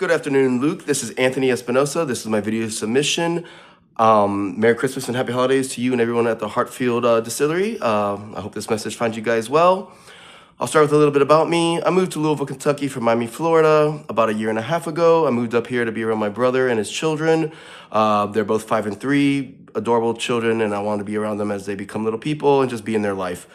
Good afternoon, Luke. This is Anthony Espinosa. This is my video submission. Merry Christmas and Happy Holidays to you and everyone at the Hartfield Distillery. I hope this message finds you guys well. I'll start with a little bit about me. I moved to Louisville, Kentucky from Miami, Florida about a year and a half ago. I moved up here to be around my brother and his children. They're both 5 and 3, adorable children, and I wanted to be around them as they become little people and just be in their life.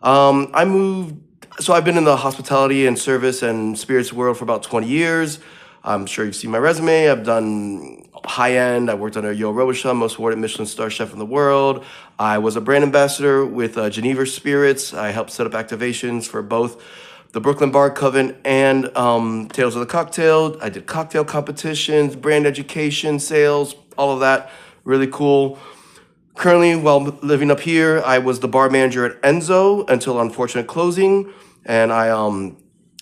I've been in the hospitality and service and spirits world for about 20 years. I'm sure you've seen my resume. I've done high-end. I worked under Yoel Robuchon, most awarded Michelin star chef in the world. I was a brand ambassador with Geneva Spirits. I helped set up activations for both the Brooklyn Bar Coven and Tales of the Cocktail. I did cocktail competitions, brand education, sales, all of that. Really cool. Currently, while living up here, I was the bar manager at Enzo until unfortunate closing. And I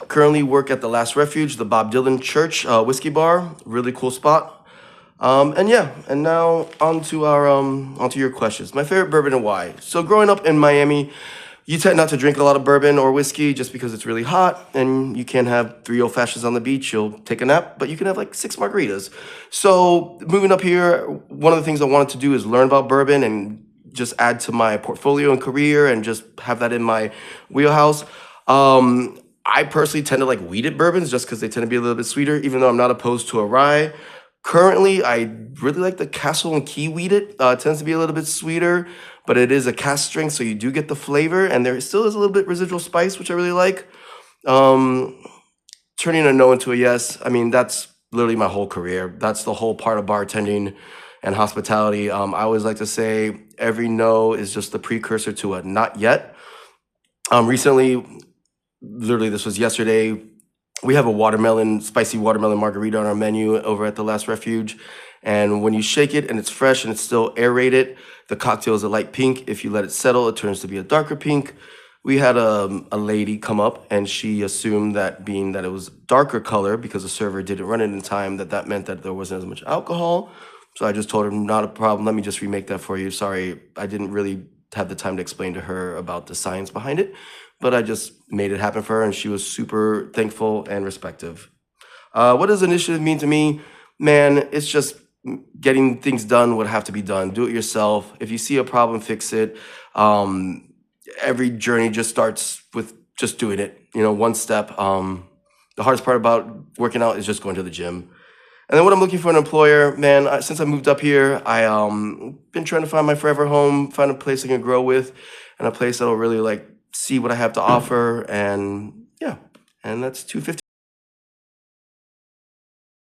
currently work at the Last Refuge, the Bob Dylan Church whiskey bar. Really cool spot. And now onto your questions. My favorite bourbon and why. So growing up in Miami, you tend not to drink a lot of bourbon or whiskey just because it's really hot and you can't have 3 old fashions on the beach. You'll take a nap, but you can have like 6 margaritas. So moving up here, one of the things I wanted to do is learn about bourbon and just add to my portfolio and career and just have that in my wheelhouse. I personally tend to like wheated bourbons just because they tend to be a little bit sweeter, even though I'm not opposed to a rye. Currently, I really like the Castle and Key wheated. It tends to be a little bit sweeter, but it is a cask strength, so you do get the flavor, and there still is a little bit residual spice, which I really like. Turning a no into a yes, I mean, that's literally my whole career. That's the whole part of bartending and hospitality. I always like to say every no is just the precursor to a not yet. Recently, literally this was yesterday, we have a spicy watermelon margarita on our menu over at the Last Refuge. And when you shake it and it's fresh and it's still aerated, the cocktail is a light pink. If you let it settle, it turns to be a darker pink. We had a lady come up and she assumed that being that it was darker color because the server didn't run it in time, that meant that there wasn't as much alcohol. So I just told her, not a problem. Let me just remake that for you. Sorry, I didn't really have the time to explain to her about the science behind it, but I just made it happen for her and she was super thankful and respectful. What does initiative mean to me? Man, it's just getting things done what have to be done. Do it yourself. If you see a problem, fix it. Every journey just starts with just doing it, one step. The hardest part about working out is just going to the gym. And then what I'm looking for in an employer, man, since I moved up here, I been trying to find my forever home, find a place I can grow with, and a place that'll really see what I have to offer. And yeah, and that's 250.